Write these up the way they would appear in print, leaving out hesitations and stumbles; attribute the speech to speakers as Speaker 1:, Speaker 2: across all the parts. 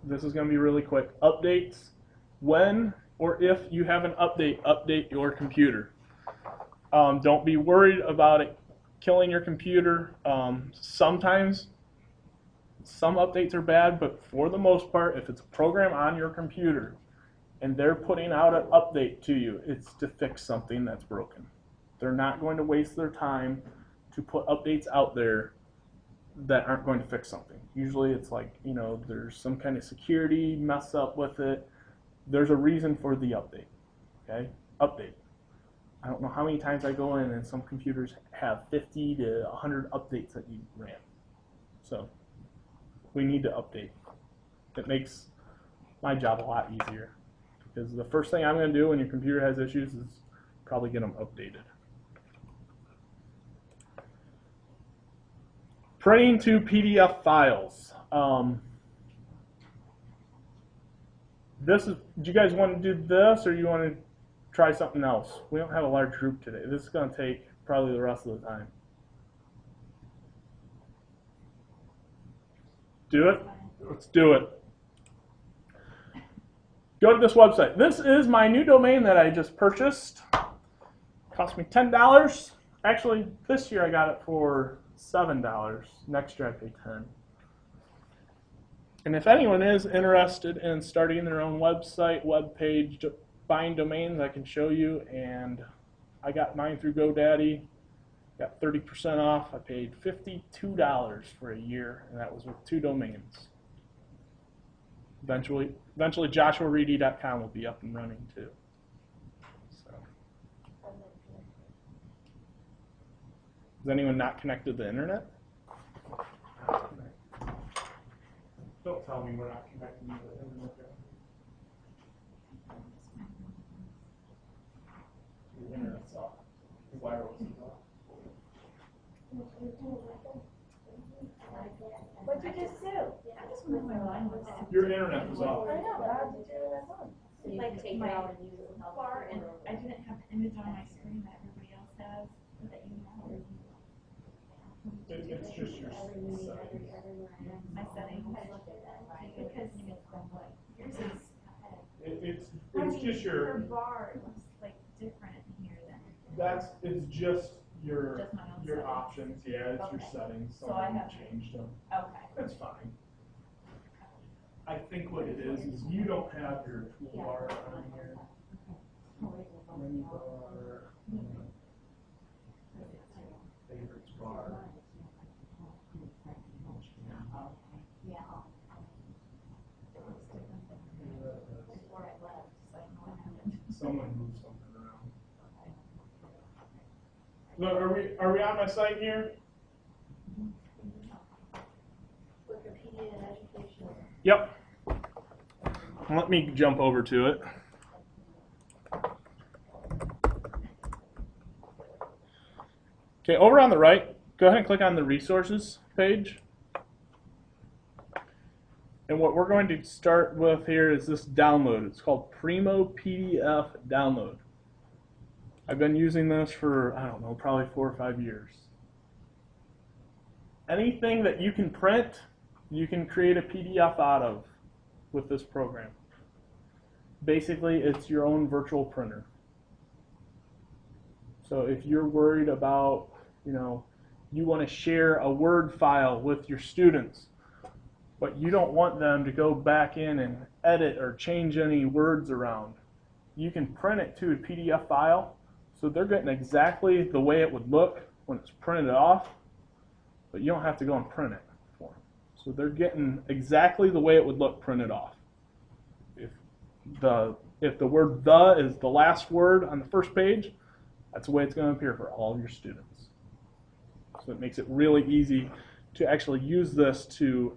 Speaker 1: this is going to be really quick. Updates. When or if you have an update, update your computer. Don't be worried about it killing your computer. Sometimes some updates are bad, but for the most part, if it's a program on your computer and they're putting out an update to you, it's to fix something that's broken. They're not going to waste their time to put updates out there that aren't going to fix something. Usually it's like, you know, there's some kind of security mess up with it. There's a reason for the update. Okay? Update. I don't know how many times I go in and some computers have 50 to 100 updates that you ran. So we need to update. It makes my job a lot easier, because the first thing I'm going to do when your computer has issues is probably get them updated. Printing to PDF files. Do you guys want to do this, or you want to try something else? We don't have a large group today. This is going to take probably the rest of the time. Do it? Let's do it. Go to this website. This is my new domain that I just purchased. Cost me $10. Actually, this year I got it for $7. Next year I pay $10. And if anyone is interested in starting their own website, web page, buying domains, I can show you. And I got mine through GoDaddy. Got 30% off. I paid $52 for a year, and that was with 2 domains. Eventually JoshuaReedy.com will be up and running too. So. Is anyone not connected to the internet? Don't tell me we're not connected to the internet. The internet's off. The wireless is off.
Speaker 2: What'd you just do? I just moved my line was off.
Speaker 1: Your internet was off.
Speaker 2: I know, but how did you do that one?
Speaker 3: So you like take it out and use it in
Speaker 2: Far, and I didn't have the image on my screen that everybody else has, that you know.
Speaker 1: It's just your settings.
Speaker 2: My settings. Because yours is.
Speaker 1: It's just your.
Speaker 2: Her bar looks like different here than.
Speaker 1: It's just your
Speaker 2: Just my own
Speaker 1: your
Speaker 2: settings.
Speaker 1: options. Yeah, it's your
Speaker 2: Okay.
Speaker 1: settings.
Speaker 2: So I have-
Speaker 1: changed them.
Speaker 2: Okay.
Speaker 1: That's fine. I think what it is you don't have your toolbar on here. Menu bar, favorites bar. Someone moved something around. Look, are we on my site here?
Speaker 3: Wikipedia and education.
Speaker 1: Yep. Let me jump over to it. Okay, over on the right, go ahead and click on the resources page. And what we're going to start with here is this download. It's called Primo PDF Download. I've been using this for, I don't know, probably 4 or 5 years. Anything that you can print, you can create a PDF out of with this program. Basically, it's your own virtual printer. So if you're worried about, you want to share a Word file with your students, but you don't want them to go back in and edit or change any words around, you can print it to a PDF file, so they're getting exactly the way it would look when it's printed off, but you don't have to go and print it for them. So they're getting exactly the way it would look printed off. If the word "the" is the last word on the first page, that's the way it's going to appear for all of your students. So it makes it really easy to actually use this to,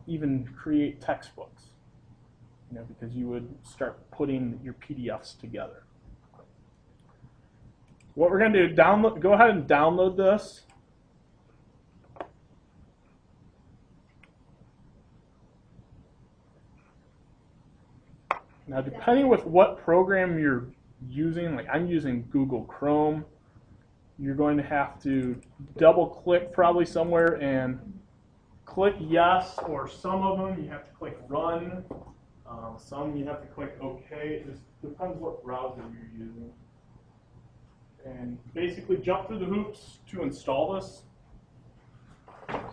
Speaker 1: even create textbooks, because you would start putting your PDFs together. What we're going to do, go ahead and download this. Now, depending with what program you're using, like I'm using Google Chrome, you're going to have to double click probably somewhere and click yes, or some of them you have to click run. Some you have to click OK. It just depends what browser you're using. And basically jump through the hoops to install this.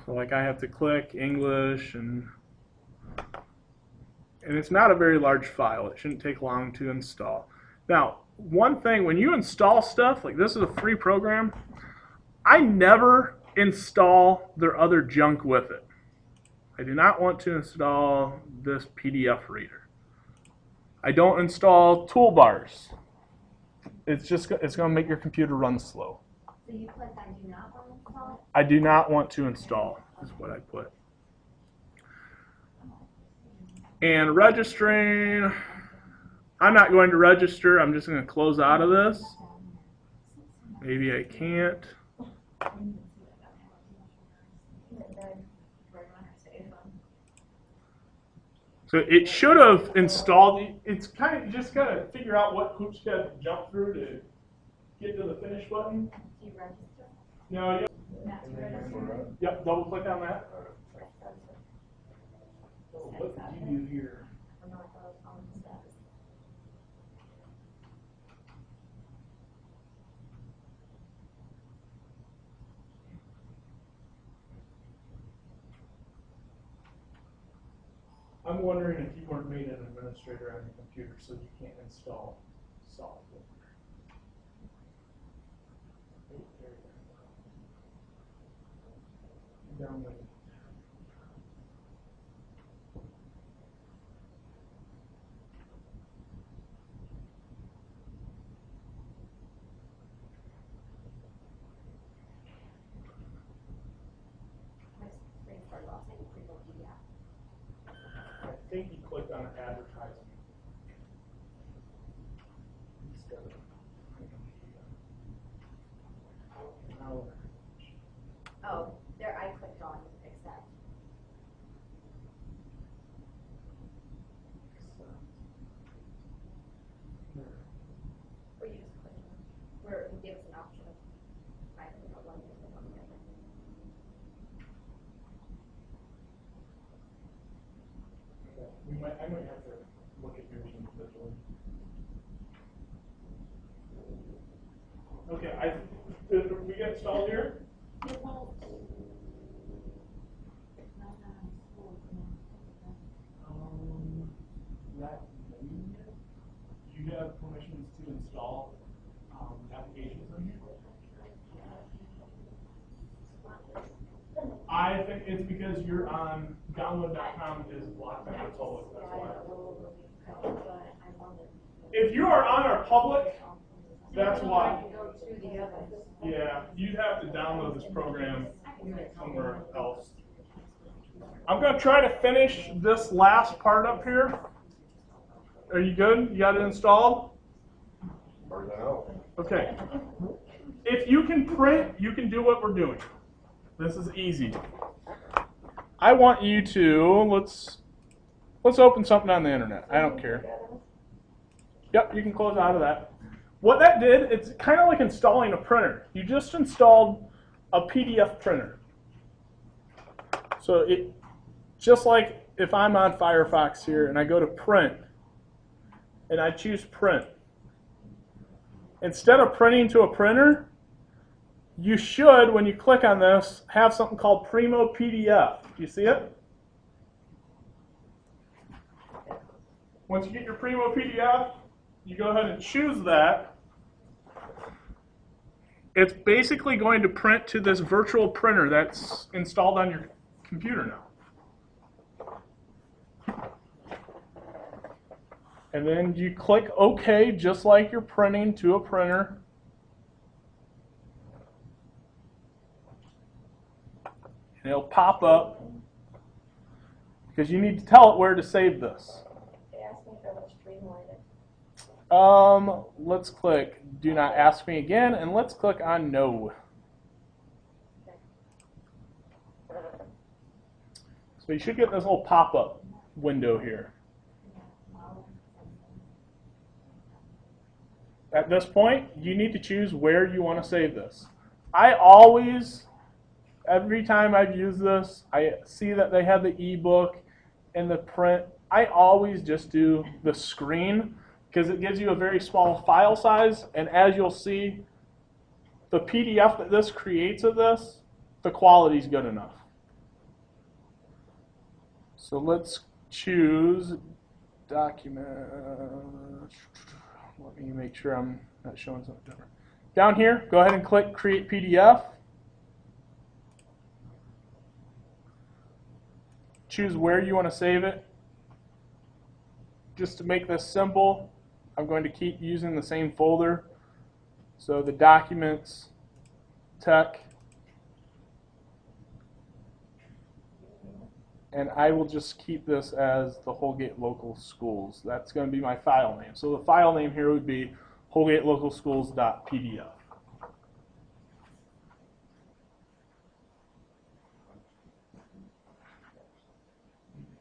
Speaker 1: So like I have to click English, and it's not a very large file. It shouldn't take long to install. Now, one thing, when you install stuff, like this is a free program, I never install their other junk with it. I do not want to install this PDF reader. I don't install toolbars. It's going to make your computer run slow.
Speaker 3: So you click I do not want to install
Speaker 1: I do not want to install, is what I put. And registering, I'm not going to register. I'm just going to close out of this. Maybe I can't. So it should have installed. It's kind of, you just got to figure out what hoops you got to jump through to get to the finish button.
Speaker 3: Do you register?
Speaker 1: No,
Speaker 3: Not to register?
Speaker 1: yep, double click on that. So what did you do here?
Speaker 3: I know I thought it was on the steps.
Speaker 1: I'm wondering if you weren't made an administrator on your computer so you can't install software. Oh, there you go. Download.
Speaker 3: My screen started off saying pre-book PDF.
Speaker 1: I think you clicked on advertising. Instead of
Speaker 3: Oh, there I clicked on accept. Or you just click where it gives an option of I don't know one thing or the other.
Speaker 1: I might have to look at yours individually. Okay, did we get installed here?
Speaker 2: It won't.
Speaker 1: Not yet. Do you have permissions to install applications in here? I think it's because you're on download.com is blocked by our public, that's why. If you are on our public, that's why.
Speaker 3: Go to the other.
Speaker 1: Yeah, you'd have to download this program somewhere else. I'm going to try to finish this last part up here. Are you good? You got it installed?
Speaker 4: For now.
Speaker 1: Okay. If you can print, you can do what we're doing. This is easy. I want you to, let's open something on the internet. I don't care. Yep, you can close out of that. What that did, it's kind of like installing a printer. You just installed a PDF printer. So it, just like if I'm on Firefox here and I go to print and I choose print, instead of printing to a printer, you should, when you click on this, have something called Primo PDF. Do you see it? Once you get your Primo PDF, you go ahead and choose that. It's basically going to print to this virtual printer that's installed on your computer now. And then you click OK, just like you're printing to a printer. And it'll pop up because you need to tell it where to save this.
Speaker 3: They asked me if I would streamline it.
Speaker 1: Let's click Do Not Ask Me Again, and let's click on No. So you should get this little pop-up window here. At this point, you need to choose where you want to save this. I always Every time I've used this, I see that they have the ebook and the print. I always just do the screen because it gives you a very small file size, and as you'll see, the PDF that this creates of this, the quality is good enough. So let's choose document. Let me make sure I'm not showing something different. Down here, go ahead and click Create PDF. Choose where you want to save it. Just to make this simple, I'm going to keep using the same folder. So the documents, tech, and I will just keep this as the Holgate Local Schools. That's going to be my file name. So the file name here would be holgatelocalschools.pdf.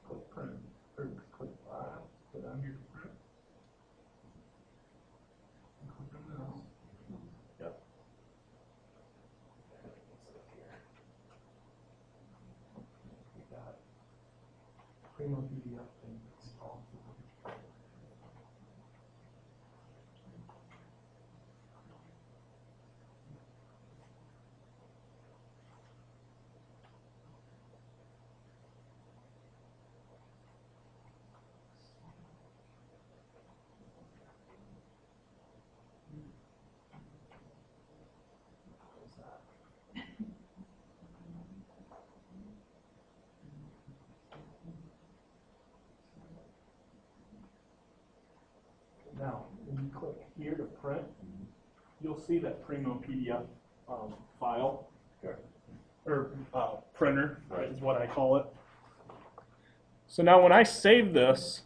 Speaker 1: Click print, or click put on here to print. Click on this. Yep. We got Primo PDF thing installed. Now, when you click here to print, you'll see that Primo PDF file,
Speaker 4: Okay.
Speaker 1: or printer, right, is what I call it. So now when I save this,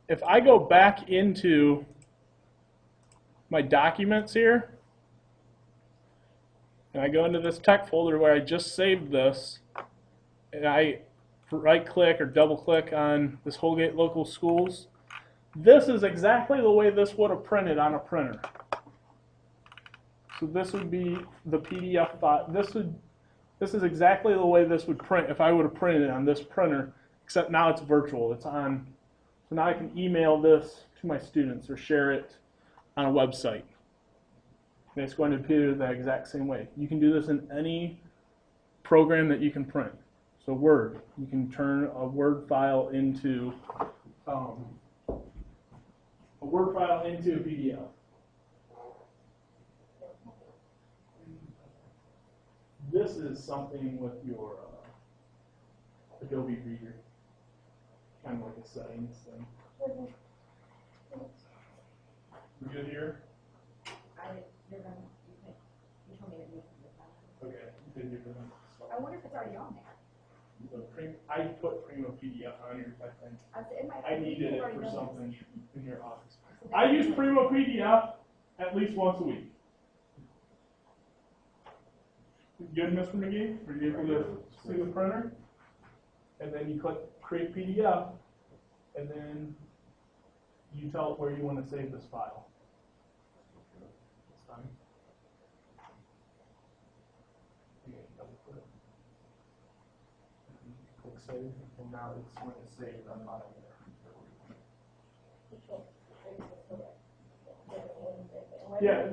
Speaker 1: if I go back into my documents here, and I go into this tech folder where I just saved this, and I right click or double click on this Holgate Local Schools, this is exactly the way this would have printed on a printer. So this would be the PDF file. This is exactly the way this would print if I would have printed it on this printer, except now it's virtual. It's on. So now I can email this to my students or share it on a website. And it's going to appear the exact same way. You can do this in any program that you can print. So Word, you can turn a Word file into a PDF. This is something with your Adobe Reader, kind of like a settings thing. We good here?
Speaker 3: You told me to move this out.
Speaker 1: Okay. Then you're gonna
Speaker 3: I wonder if it's already on there.
Speaker 1: I put Primo PDF on here, I think. I needed it for something in your office. I use Primo PDF at least once a week. Good, Mr. McGee? Were you able to see the printer? And then you click Create PDF, and then you tell it where you want to save this file. It's fine. Click Save, and now it's going to save that file there. Yeah,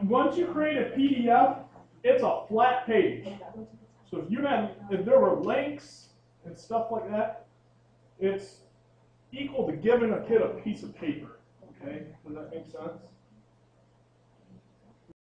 Speaker 1: once you create a PDF, it's a flat page. So if there were links and stuff like that, it's equal to giving a kid a piece of paper. Okay, does that make sense?